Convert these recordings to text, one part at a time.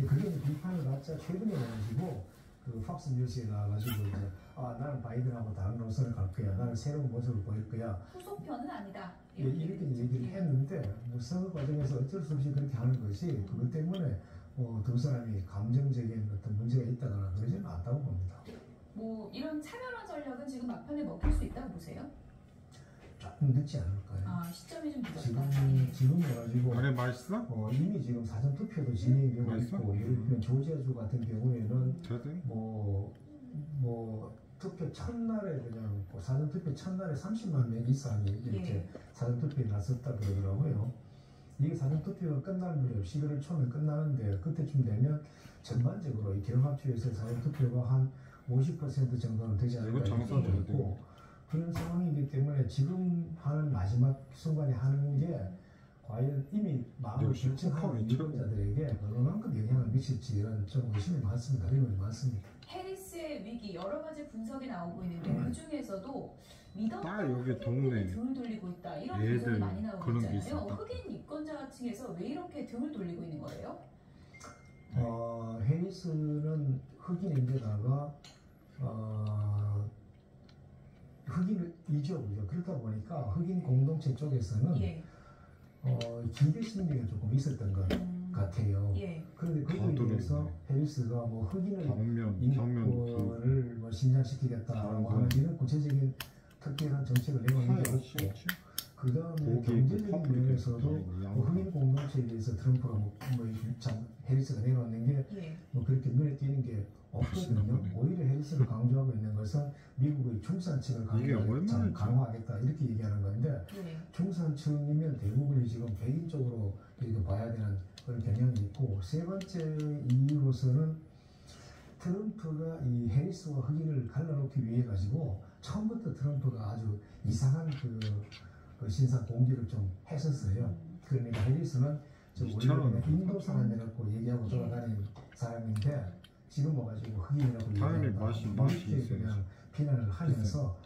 그게 비판을 받자 최근에 와가지고 그 팍스 뉴스에 나와가지고 이제 나는 바이든하고 다른 노선을 갈 거야. 나는 새로운 모습을 보일 거야. 후속편은 아니다. 이렇게 얘기를 했는데 뭐 선거 과정에서 어쩔 수 없이 그렇게 하는 것이 그것 때문에 두 사람이 감정적인 어떤 문제가 있다거나 그러지는 않다고 봅니다. 뭐 이런 차별화 전략은 지금 막판에 먹힐 수 있다고 보세요? 조금 늦지 않을까요? 시점이 좀 늦었다. 지금 해가지고 그래 맛있어? 이미 지금 사전 투표도 진행되고 맛있어? 있고 예를 들면 조지아주 같은 경우에는 저도? 뭐 투표 첫날에 그냥 사전 투표 첫날에 30만 명 이상이 이렇게 사전 투표에 나섰다 그러더라고요. 이게 사전 투표가 끝날 무렵 11월 초면 끝나는데 그때쯤 되면 전반적으로 이 경합주에서 사전 투표가 한 50% 정도는 되지 않을까 싶고 그런 상황이기 때문에 지금 하는 마지막 순간에 하는 게 과연 이미 마음을 결정한 유권자들에게 어느 만큼 영향을 미칠지 이런 좀 의심이 많습니다. 의문이 많습니다. 해리스의 위기 여러 가지 분석이 나오고 있는데 그 중에서도 딱 여기 동네 등을 돌리고 있다 이런 분석이 많이 나오고 있잖아요. 흑인 유권자층에서 왜 이렇게 등을 돌리고 있는 거예요? 해리스는 흑인인데다가 흑인이죠. 그렇다 보니까 흑인 공동체 쪽에서는 기대 심리가 조금 있었던 것 같아요. 그런데 거기에 대해서 해리스가 뭐 흑인을 인권을 뭐 신장시키겠다라고 하는 이런 구체적인 특별한 정책을 내놓는 게 없고 그 다음에 경제적인 면에서도 흑인 공동체에 대해서 트럼프가 해리스가 내놓는 게 뭐 그렇게 눈에 띄는 게 없거든요. 오히려 해리스를 강조하고 있는 것은 미국의 중산층을 강화하겠다 이렇게 얘기하는 건데 중산층이면 대부분이 지금 백인 쪽으로 이렇게 봐야 되는 그런 경향이 있고 세 번째 이유로서는 트럼프가 이 해리스와 흑인을 갈라놓기 위해 가지고 처음부터 트럼프가 아주 이상한 그 신상 공개를 좀 했었어요. 그러니까 해리스는 원래 인도 사람이라고 얘기하고 돌아다니는 사람인데 지금 와가지고 흑인이라고 얘기한다 이렇게 그냥 비난을 하면서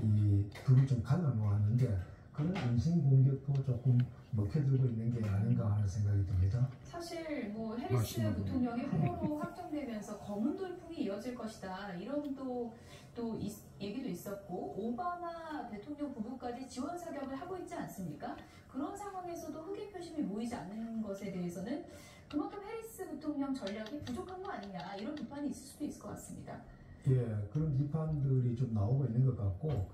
이 둘을 좀 갈라놓았는데 그런 인신 공격도 조금 먹혀들고 있는 게 아닌가 하는 생각이 듭니다. 사실 뭐 해리스 부통령이 후보로 확정되면서 검은 돌풍이 이어질 것이다 이런 또 얘기도 있었고 오바마 대통령 부부까지 지원 사격을 하고 있지 않습니까? 그런 상황에서도 흑인 표심이 모이지 않는 것에 대해서는 그만큼 해리스 부통령 전략이 부족한 거 아니냐 이런 비판이 있을 수도 있을 것 같습니다. 그런 비판들이 좀 나오고 있는 것 같고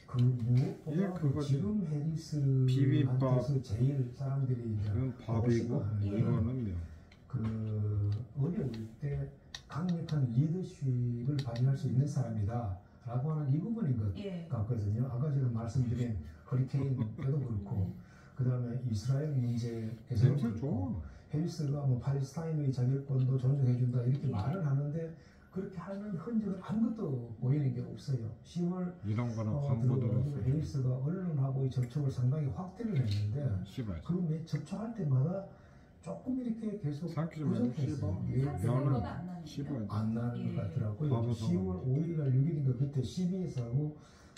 그 무엇보다 지금 해리스한테서 제일 사람들이 이제 밥이고 이거는 그 어려울 때 강력한 리더십을 발휘할 수 있는 사람이다 라고 하는 이 부분인 것 같거든요. 아까 제가 말씀드린 허리케인 때도 그렇고 그 다음에 이스라엘 문제에서도 그렇고 해리스가 뭐 팔레스타인의 자결권도 존중해준다 이렇게 말을 하는데 그렇게 하는 흔적은 아무것도 보이는 게 없어요. 10월 이런 거는 광고 들었어요. 해리스가 언론하고의 접촉을 상당히 확대를 했는데 그 접촉할 때마다 조금 이렇게 계속 부족했어요. 안 나는 것 같더라고요. 10월 5일날 6일인가 그때 CBS하고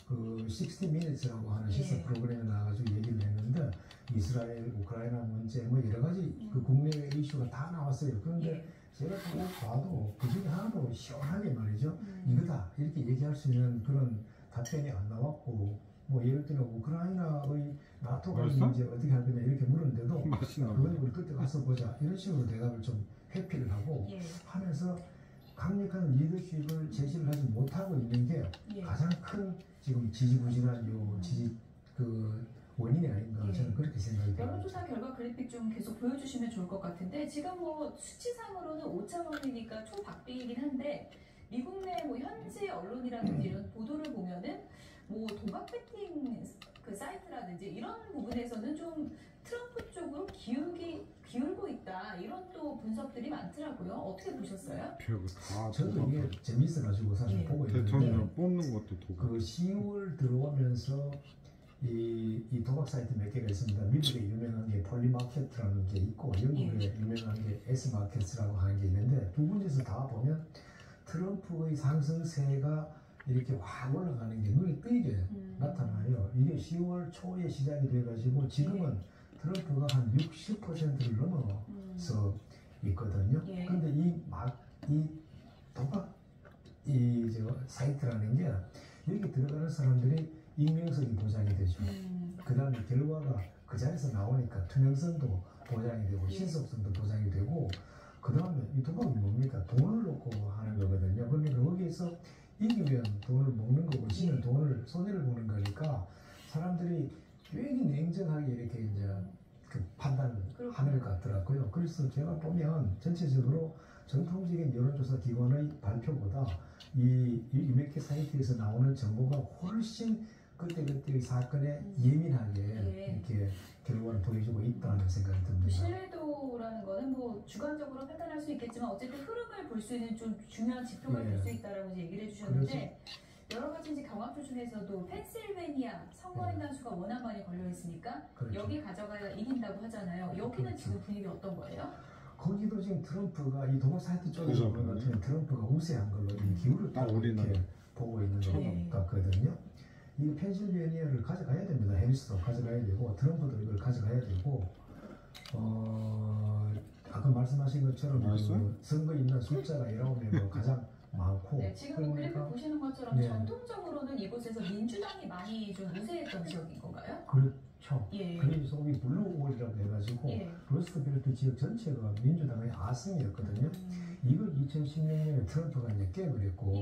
그 60 Minutes라고 하는 시사 프로그램에 나와가지고 얘기를 했는데 이스라엘, 우크라이나 문제 뭐 여러 가지 그 국내 이슈가 다 나왔어요. 그런데 제가 봐도 그 중에 하나도 시원하게 말이죠. 이거다 이렇게 얘기할 수 있는 그런 답변이 안 나왔고 뭐 예를 들어 우크라이나의 나토 관련 문제 어떻게 할 거냐 이렇게 물었는데도 그건 우리 그때 가서 보자 이런 식으로 대답을 좀 회피를 하고 하면서 강력한 리더십을 제시를 하지 못하고 있는 게 가장 큰 지금 지지부진한 원인이 아닌가 저는 그렇게 생각이 듭니다. 여론조사 결과 그래픽 좀 계속 보여주시면 좋을 것 같은데 지금 뭐 수치상으로는 5차 원이니까 초박빙이긴 한데 미국 내 뭐 현지 언론이라든지 이런 보도를 보면은 뭐 도박 배팅 그 사이트라든지 이런 부분에서는 좀 트럼프 쪽으로 기울고 있다 이런 또 분석들이 많더라고요. 어떻게 보셨어요? 저도 이게 재밌어가지고 사실 보고 있는데 대통령 뽑는 것도 도박. 그 10월 들어오면서 이 도박 사이트 몇 개가 있습니다. 미국에 유명한 게 폴리마켓이라는 게 있고 영국에 유명한 게 S마켓이라고 하는 게 있는데 두 군데서 다 보면 트럼프의 상승세가 이렇게 확 올라가는 게 눈에 띄게 나타나요. 이게 10월 초에 시작이 돼가지고 지금은 트럼프가 한 60%를 넘어서 있거든요. 예. 근데 이 도박 사이트라는 게 여기 들어가는 사람들이 익명성이 보장이 되죠. 그 다음에 결과가 그 자리에서 나오니까 투명성도 보장이 되고 신속성도 보장이 되고, 그 다음에 이 도박이 뭡니까? 돈을 놓고 하는 거거든요. 그러니까 거기에서 이기면 돈을 먹는 거고 지면 손해를 보는 거니까 사람들이 굉장히 냉정하게 이렇게 이제 그 판단을 하는 것 같더라고요. 그래서 제가 보면 전체적으로 정통적인 여론조사 기관의 발표보다 이 몇 개 사이트에서 나오는 정보가 훨씬 그때그때의 사건에 예민하게 이렇게 결과를 보여주고 있다는 생각이 듭니다. 신뢰도라는 거는 뭐 주관적으로 판단할 수 있겠지만 어쨌든 흐름을 볼 수 있는 좀 중요한 지표가 될 수 있다라고 이제 얘기를 해주셨는데, 여러 가지 이제 경합주 중에서도 펜실베니아 선거인 단수가 워낙 많이 걸려 있으니까 그렇죠. 여기 가져가야 이긴다고 하잖아요. 여기는 그렇죠. 지금 분위기 어떤 거예요? 거기도 지금 트럼프가 이 도박 사이트 쪽에서 보는 것 같으면 트럼프가 우세한 걸로 기울을 딱 따고 우리나라 이렇게 보고 있는 것 같거든요. 이 펜실베니아를 가져가야 됩니다. 해리스도 가져가야 되고 트럼프도 이걸 가져가야 되고, 아까 말씀하신 것처럼 그 선거에 있는 숫자가 19명으로 가장 많고, 네, 지금 그래프 보시는 것처럼 전통적으로는 이곳에서 민주당이 많이 좀 우세했던 지역인 건가요? 그렇죠. 예. 그래서 소위 블루홀이라고 해가지고 러스트벨트 지역 전체가 민주당의 아승이었거든요. 이걸 2016년에 트럼프가 이제 깨을 했고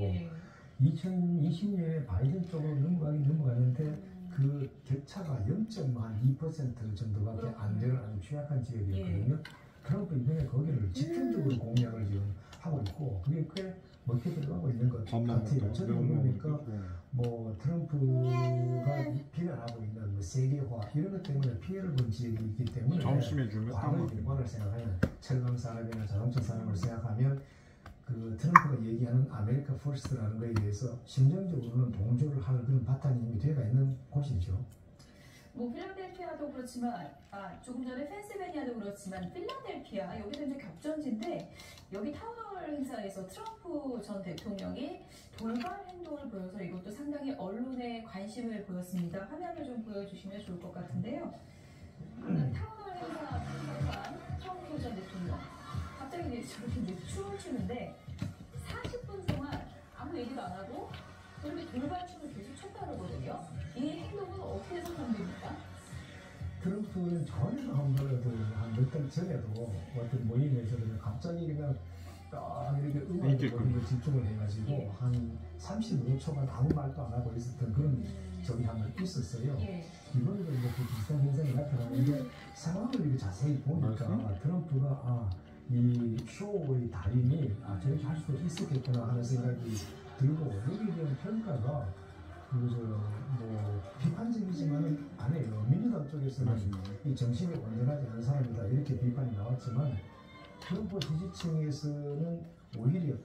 2020년에 바이든 쪽으로 넘어가는데 그 격차가 0.2% 정도밖에 안 되는 아주 취약한 지역이었거든요. 트럼프 이번에 거기를 집중적으로 공략을 지금 하고 있고 그게 꽤 먹혀 들어가고 있는 것 같아요. 저는 그러니까 뭐 트럼프가 비난하고 있는 뭐 세계화 이런 것 때문에 피해를 본 지역이 있기 때문에 과거의 결과를 생각하면 철강 산업이나 자동차 산업을 생각하면 그 트럼프가 얘기하는 아메리카 퍼스트라는 거에 대해서 심정적으로는 동조를 하는 그런 바탕이 이미 되어 있는 곳이죠. 뭐 필라델피아도 그렇지만 조금 전에 펜실베니아도 그렇지만 필라델피아 여기도 이제 격전지인데 여기 타운홀 행사에서 트럼프 전 대통령이 돌발 행동을 보여서 이것도 상당히 언론에 관심을 보였습니다. 화면을 좀 보여주시면 좋을 것 같은데요. 타운홀 행사 참석한 트럼프 전 대통령 갑자기 저렇게 이제 춤을 추는데 40분 동안 아무 얘기도 안 하고 그렇게 돌발춤을 계속 췄다 그러거든요. 이 행동은 어떻게 생각됩니까? 트럼프는 전에도 한 몇 달 전에도 어떤 모임에서 그냥 갑자기 그냥 딱 이렇게 음악에 집중을 해가지고 한 35초간 아무 말도 안 하고 있었던 그런 적이 한 번 있었어요. 이번에도 이렇게 비슷한 현상이 나타나는데 상황을 이렇게 자세히 보니까 트럼프가 이 쇼의 달인이 저렇게 할 수도 있었겠구나 하는 생각이 들고 여기에 대한 평가가 뭐 비판적이지만은 아니에요. 민주당 쪽에서는 이 정신이 온전하지 않은 사람이다 이렇게 비판이 나왔지만 트럼프 지지층에서는 오히려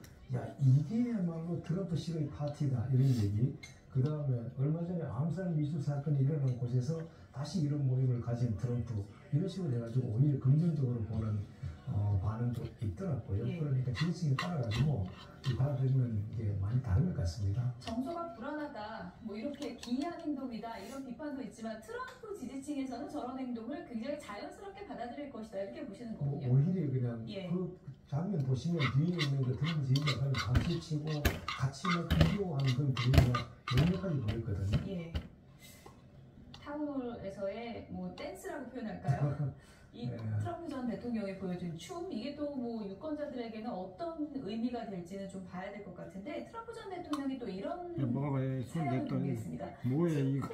이게야말로 트럼프식의 파티다 이런 얘기. 그 다음에 얼마 전에 암살 미수 사건이 일어난 곳에서 다시 이런 모임을 가진 트럼프 이런 식으로 해가지고 오히려 긍정적으로 보는 반응도 있더라고요. 그러니까 지지층에 따라가지고 받아들이는 게 많이 다른 것 같습니다. 정서가 불안하다, 뭐 이렇게 기이한 행동이다 이런 비판도 있지만 트럼프 지지층에서는 저런 행동을 굉장히 자연스럽게 받아들일 것이다 이렇게 보시는 거군요. 오히려 그냥 그 장면 보시면 뒤에 있는 그 트럼프 지지자가 같이 치고 같이 비교하는 그런 분위기가 여기까지 보였거든요. 타운홀에서의 뭐 댄스라고 표현할까요? 이 트럼프 전 대통령이 보여준 춤 이게 또 뭐 유권자들에게는 어떤 의미가 될지는 좀 봐야 될 것 같은데 트럼프 전 대통령이 또 이런 사연을 공개했습니다. 뭐야 이거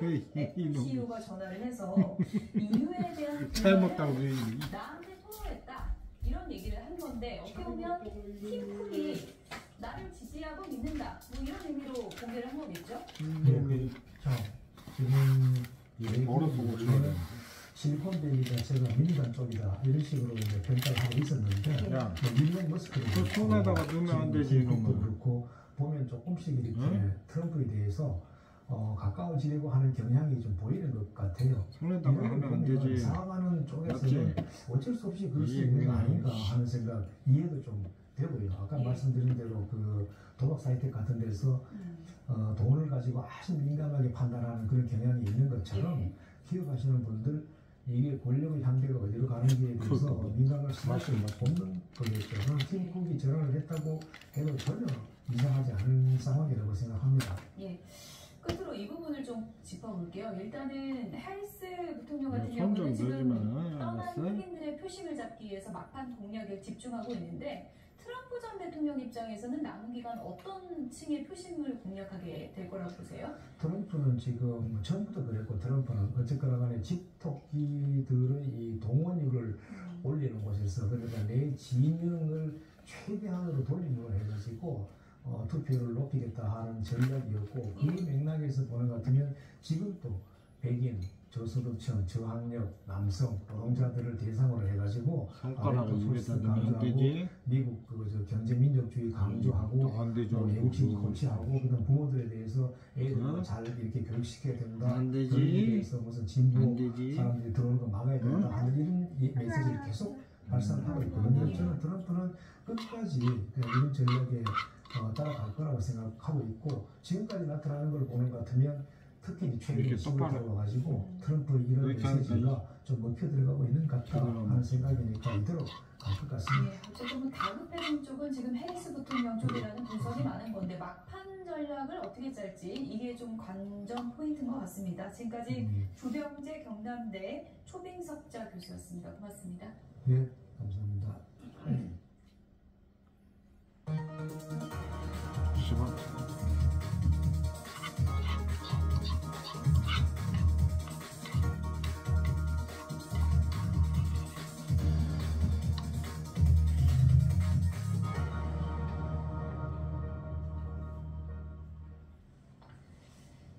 CEO가 전화를 해서 이유에 대한 잘못다고 나한테 토로했다 이런 얘기를 한 건데 어떻게 보면 팀쿡이 나를 지지하고 믿는다 뭐 이런 의미로 공개를 한 거겠죠? 지금 어렵고 실리콘밸리 자체가 민주당 쪽이다 이런 식으로 이제 평가를 하고 있었는데 일론 머스크도 손에다가 넣으면 안 되지 것도 그렇고 보면 조금씩 이렇게 트럼프에 대해서 가까워지려고 하는 경향이 좀 보이는 것 같아요. 손에다가 하면 안 되지. 사과하는 쪽에서는 어쩔 수 없이 그럴 수 있는 거 아닌가 하는 생각 이해도 좀 되고요. 아까 말씀드린 대로 그 도박 사이트 같은 데서 돈을 가지고 아주 민감하게 판단하는 그런 경향이 있는 것처럼 기업하시는 분들 이게 권력의 향대가 어디로 가는지에 대해서 민감을 수밖에 없는 거겠죠. 팀 쿡이 전환을 했다고 해도 전혀 이상하지 않은 상황이라고 생각합니다. 예. 끝으로 이 부분을 좀 짚어볼게요. 일단은 해리스 부통령 같은 경우는 지금 떠난 흑인들의 표심을 잡기 위해서 막판 공략에 집중하고 있는데 트럼프 전 대통령 입장에서는 남은 기간 어떤 층의 표심을 공략하게 될 거라고 보세요? 트럼프는 지금 전부터 그랬고 트럼프는 어쨌거나 간에 집토끼들의 이 동원율을 올리는 곳에서 그러니까 내 진영을 최대한으로 돌림으로 해가지고 투표를 높이겠다 하는 전략이었고 그 맥락에서 보는 것 같으면 지금도 백인, 저소득층, 저학력, 남성, 노동자들을 대상으로 해가지고 손가락을 입에다 넣으면 안 되지. 미국 경제민족주의 강조하고 외국식 코치하고 그다음 부모들에 대해서 애들 잘 이렇게 교육시켜야 된다. 안 되지. 그에 대해서 무슨 진보 사람들이 들어오는 거 막아야 된다 하는 이런 메시지를 계속 발산하고 있거든요. 저는 트럼프는 끝까지 그냥 이런 전략에 따라갈 거라고 생각하고 있고 지금까지 나타나는 걸 보는 것 같으면 특히 최근에 힘을 들어가지고 트럼프 이런 메시지가 좀 먹혀 들어가고 있는 것 같다 하는 생각이니까 이대로 갈 것 같습니다. 네, 어쨌든 다급해진 쪽은 지금 해리스 부통령 쪽이라는 분석이 많은 건데 막판 전략을 어떻게 짤지 이게 좀 관전 포인트인 것 같습니다. 지금까지 주병재 경남대 초빙석자 교수였습니다. 고맙습니다. 네, 감사합니다. 10원.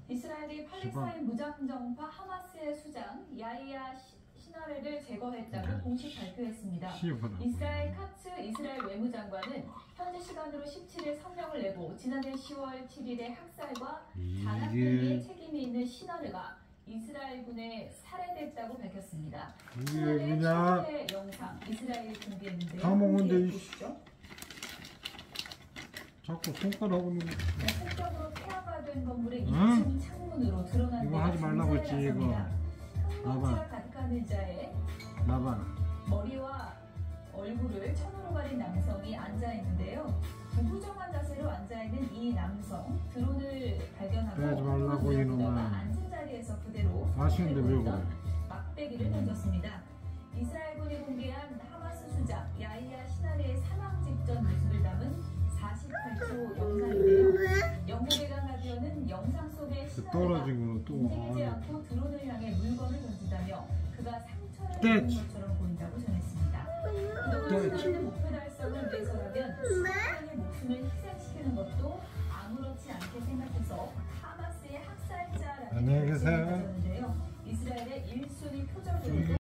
이스라엘이 팔레스타인 무장정파 하마스의 수장 야히야 시나레를 제거했다고 공식 발표했습니다. 이스라엘 카츠 이스라엘 외무장관은 현지 시간으로 17일 성명을 내고 지난해 10월 7일의 학살과 잔악 등의 책임이 있는 시나르가 이스라엘군에 살해됐다고 밝혔습니다. 시나르의 최후의 영상 이스라엘이 공개했는데요. 다 먹는데 보시죠. 자꾸 손가락으로 폭격으로 폐허가 된 건물의 2층 창문으로 드러난 이거 하지 말라고 했지 이거. 흑마차 가득한 의자에 머리와 얼굴을 천으로 가린 남성이 앉아 있는데요. 부부정한 자세로 앉아 있는 이 남성 드론을 발견하고 하지 말라고 이놈아. 앉은 자리에서 그대로 아쉬운데 왜 그래? 막대기를 던졌습니다. 이스라엘군이 공개한 하마스 수장 야히야 시나레의 사망 직전 모습을 담은 48초 영상인데요. 영국외관 가디언은 영상 속에 시나레가 움직이지 않고 드론을 향해 물건을 던진다며 그가 상처를 입은 것처럼 보인다고 전했습니다. 그동안 시나레의 목표 달성을 위해서라면 수많은 목숨을 희생시키는 것도 아무렇지 않게 생각해서 하마스의 학살자라는 안녕히 계세요. 이스라엘의 1순위 표적으로